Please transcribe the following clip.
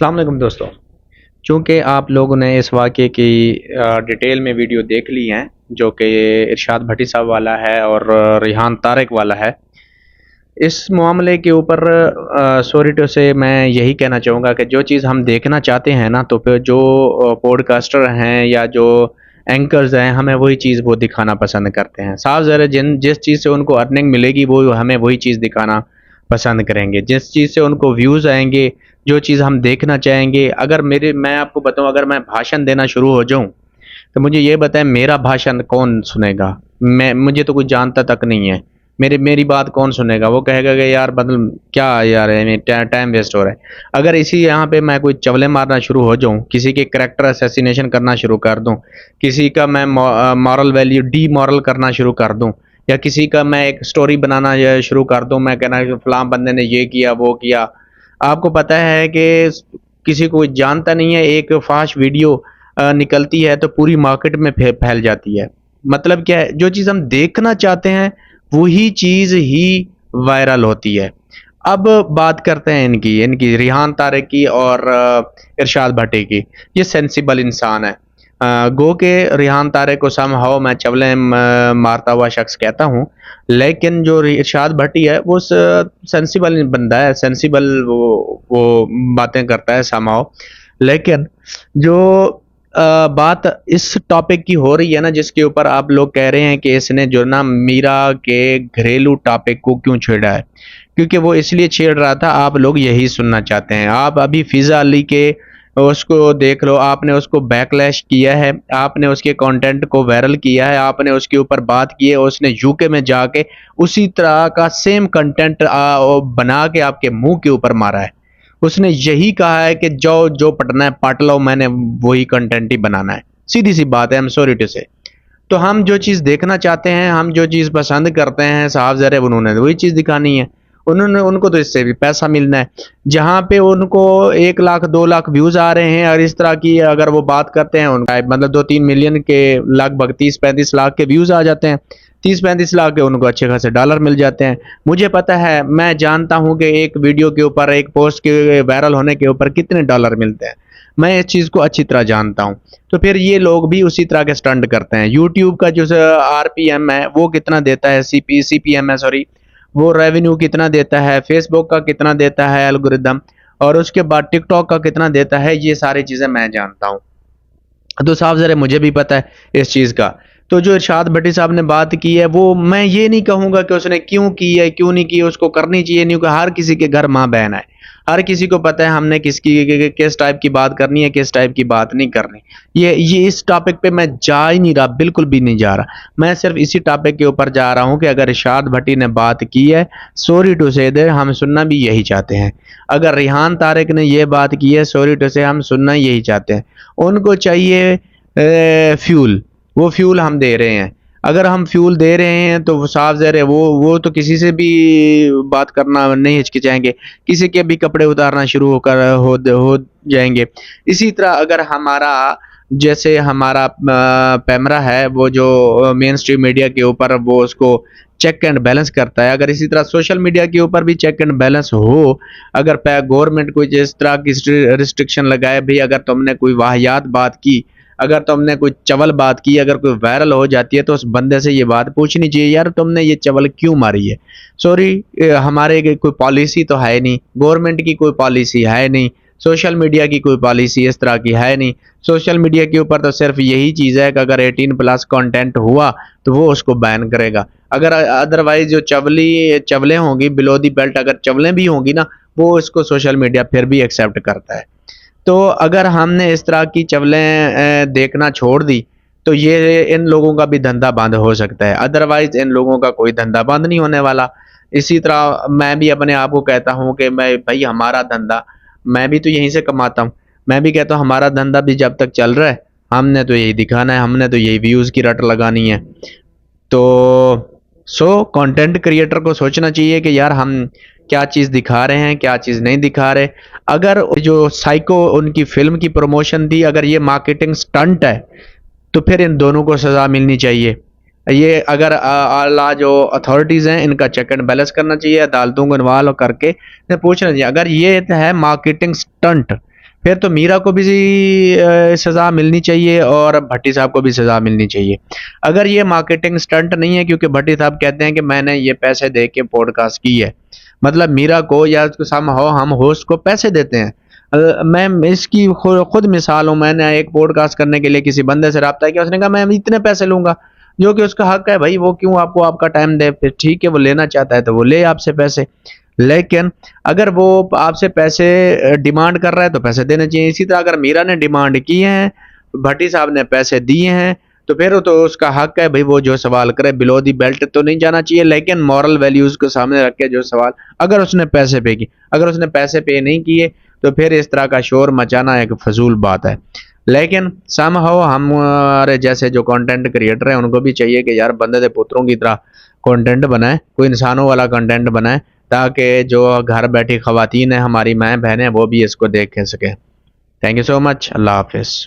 अस्सलाम वालेकुम दोस्तों। चूँकि आप लोगों ने इस वाक़ये की डिटेल में वीडियो देख ली हैं, जो कि इरशाद भट्टी साहब वाला है और रिहान तारिक वाला है। इस मामले के ऊपर सॉरी टू से मैं यही कहना चाहूँगा कि जो चीज़ हम देखना चाहते हैं ना, तो फिर जो पॉडकास्टर हैं या जो एंकर्स हैं, हमें वही चीज़ वो दिखाना पसंद करते हैं। साफ ज़ाहिर है जिस चीज़ से उनको अर्निंग मिलेगी, वो हमें वही चीज़ दिखाना पसंद करेंगे। जिस चीज़ से उनको व्यूज़ आएँगे, जो चीज़ हम देखना चाहेंगे, अगर मैं आपको बताऊँ, अगर मैं भाषण देना शुरू हो जाऊँ, तो मुझे ये बताएं मेरा भाषण कौन सुनेगा? मुझे तो कोई जानता तक नहीं है। मेरी बात कौन सुनेगा? वो कहेगा कि यार बदल क्या यार है, टाइम वेस्ट हो रहा है। अगर इसी यहाँ पे मैं कोई चवले मारना शुरू हो जाऊँ, किसी के कैरेक्टर असैसिनेशन करना शुरू कर दूँ, किसी का मैं मॉरल वैल्यू डीमॉरल करना शुरू कर दूँ, या किसी का मैं एक स्टोरी बनाना शुरू कर दूँ, मैं कहना कि फलां बंदे ने ये किया वो किया। आपको पता है कि किसी को जानता नहीं है, एक फाश वीडियो निकलती है तो पूरी मार्केट में फैल जाती है। मतलब क्या है, जो चीज़ हम देखना चाहते हैं वही चीज़ ही वायरल होती है। अब बात करते हैं इनकी इनकी रिहान तारिक की और इरशाद भट्टी की। ये सेंसिबल इंसान है। गो के रिहान तारिक को समहाउ मैं चवले मारता हुआ शख्स कहता हूँ, लेकिन जो इरशाद भट्टी है वो सेंसिबल बंदा है, सेंसिबल वो बातें करता है समहाउ। लेकिन जो बात इस टॉपिक की हो रही है ना, जिसके ऊपर आप लोग कह रहे हैं कि इसने जो ना मीरा के घरेलू टॉपिक को क्यों छेड़ा है, क्योंकि वो इसलिए छेड़ रहा था, आप लोग यही सुनना चाहते हैं। आप अभी फिजा अली के उसको देख लो, आपने उसको बैकलैश किया है, आपने उसके कंटेंट को वायरल किया है, आपने उसके ऊपर बात की है, उसने यूके में जाके उसी तरह का सेम कंटेंट बना के आपके मुंह के ऊपर मारा है। उसने यही कहा है कि जो जो पटना है पट लो, मैंने वही कंटेंट ही बनाना है। सीधी सी बात है, आई एम सॉरी टू से। तो हम जो चीज़ देखना चाहते हैं, हम जो चीज़ पसंद करते हैं, साफ ज़ाहिर उन्होंने वही चीज़ दिखानी है। उनको तो इससे भी पैसा मिलना है। जहाँ पे उनको 1 लाख 2 लाख व्यूज़ आ रहे हैं और इस तरह की अगर वो बात करते हैं, उनका मतलब 2-3 मिलियन के लगभग 30-35 लाख के व्यूज़ आ जाते हैं। 30-35 लाख के उनको अच्छे खासे डॉलर मिल जाते हैं। मुझे पता है, मैं जानता हूँ कि एक वीडियो के ऊपर, एक पोस्ट के वायरल होने के ऊपर कितने डॉलर मिलते हैं। मैं इस चीज़ को अच्छी तरह जानता हूँ। तो फिर ये लोग भी उसी तरह के स्टंट करते हैं। यूट्यूब का जो आरपीएम है वो कितना देता है, सीपीएम है सॉरी, वो रेवेन्यू कितना देता है, फेसबुक का कितना देता है एल्गोरिदम, और उसके बाद टिकटॉक का कितना देता है, ये सारी चीज़ें मैं जानता हूँ। तो साफ ज़रा मुझे भी पता है इस चीज़ का। तो जो इरशाद भट्टी साहब ने बात की है, वो मैं ये नहीं कहूँगा कि उसने क्यों की है क्यों नहीं की, उसको करनी चाहिए नहीं, क्योंकि हर किसी के घर माँ बहन है। हर किसी को पता है हमने किस टाइप की बात करनी है, किस टाइप की बात नहीं करनी। ये इस टॉपिक पे मैं जा ही नहीं रहा, बिल्कुल भी नहीं जा रहा। मैं सिर्फ इसी टॉपिक के ऊपर जा रहा हूँ कि अगर इरशाद भट्टी ने बात की है, सॉरी टू से दे, हम सुनना भी यही चाहते हैं। अगर रिहान तारिक ने ये बात की है, सॉरी टू से, हम सुनना यही चाहते हैं। उनको चाहिए फ्यूल, वो फ्यूल हम दे रहे हैं। अगर हम फ्यूल दे रहे हैं तो साफ ज़ाहिर है वो तो किसी से भी बात करना नहीं हिचकिचाएंगे, किसी के भी कपड़े उतारना शुरू हो जाएंगे। इसी तरह अगर हमारा जैसे हमारा पैमरा है, वो जो मेन स्ट्रीम मीडिया के ऊपर वो उसको चेक एंड बैलेंस करता है, अगर इसी तरह सोशल मीडिया के ऊपर भी चेक एंड बैलेंस हो, अगर गवर्नमेंट कोई इस तरह की रिस्ट्रिक्शन लगाए, भाई अगर तुमने कोई वाहियात बात की, अगर तुमने कोई चवल बात की, अगर कोई वायरल हो जाती है, तो उस बंदे से ये बात पूछनी चाहिए, यार तुमने ये चवल क्यों मारी है। सॉरी, हमारे कोई पॉलिसी तो है नहीं, गवर्नमेंट की कोई पॉलिसी है नहीं, सोशल मीडिया की कोई पॉलिसी इस तरह की है नहीं। सोशल मीडिया के ऊपर तो सिर्फ यही चीज़ है कि अगर 18+ कंटेंट हुआ तो वो उसको बैन करेगा। अगर अदरवाइज जो चवलें होंगी बिलो दी बेल्ट, अगर चवलें भी होंगी ना, वो इसको सोशल मीडिया फिर भी एक्सेप्ट करता है। तो अगर हमने इस तरह की चवलें देखना छोड़ दी, तो ये इन लोगों का भी धंधा बंद हो सकता है, अदरवाइज इन लोगों का कोई धंधा बंद नहीं होने वाला। इसी तरह मैं भी अपने आप को कहता हूँ कि मैं भाई हमारा धंधा, मैं भी तो यहीं से कमाता हूँ। मैं भी कहता हूँ हमारा धंधा भी जब तक चल रहा है, हमने तो यही दिखाना है, हमने तो यही व्यूज़ की रट लगानी है। तो कंटेंट क्रिएटर को सोचना चाहिए कि यार हम क्या चीज़ दिखा रहे हैं, क्या चीज़ नहीं दिखा रहे। अगर जो साइको उनकी फिल्म की प्रमोशन थी, अगर ये मार्केटिंग स्टंट है, तो फिर इन दोनों को सज़ा मिलनी चाहिए। ये अगर आला जो अथॉरिटीज़ हैं, इनका चेक एंड बैलेंस करना चाहिए, अदालतों को इन्वॉल्व करके इन्हें पूछना चाहिए। अगर ये है मार्केटिंग स्टंट, फिर तो मीरा को भी सज़ा मिलनी चाहिए और भट्टी साहब को भी सज़ा मिलनी चाहिए। अगर ये मार्केटिंग स्टंट नहीं है, क्योंकि भट्टी साहब कहते हैं कि मैंने ये पैसे दे के पॉडकास्ट की है, मतलब मीरा को या समहाउ हम होस्ट को पैसे देते हैं। मैं इसकी खुद मिसाल हूँ। मैंने एक पॉडकास्ट करने के लिए किसी बंदे से रब्ता किया, उसने कहा मैं इतने पैसे लूंगा, जो कि उसका हक है भाई, वो क्यों आपको आपका टाइम दे, फिर ठीक है वो लेना चाहता है तो वो ले आपसे पैसे। लेकिन अगर वो आपसे पैसे डिमांड कर रहा है तो पैसे देने चाहिए। इसी तरह अगर मीरा ने डिमांड की है, भट्टी साहब ने पैसे दिए हैं, तो फिर तो उसका हक है भाई, वो जो सवाल करे। बिलो दी बेल्ट तो नहीं जाना चाहिए, लेकिन मॉरल वैल्यूज को सामने रख के जो सवाल, अगर उसने पैसे पे की, अगर उसने पैसे पे नहीं किए तो फिर इस तरह का शोर मचाना एक फजूल बात है। लेकिन समहाउ हमारे जैसे जो कंटेंट क्रिएटर हैं उनको भी चाहिए कि यार बंदे दे पुत्रों की तरह कंटेंट बनाए, कोई इंसानों वाला कंटेंट बनाए, ताकि जो घर बैठी खवातीन है, हमारी माएँ बहनें, वो भी इसको देख सकें। Thank you so much. अल्लाह हाफिज़।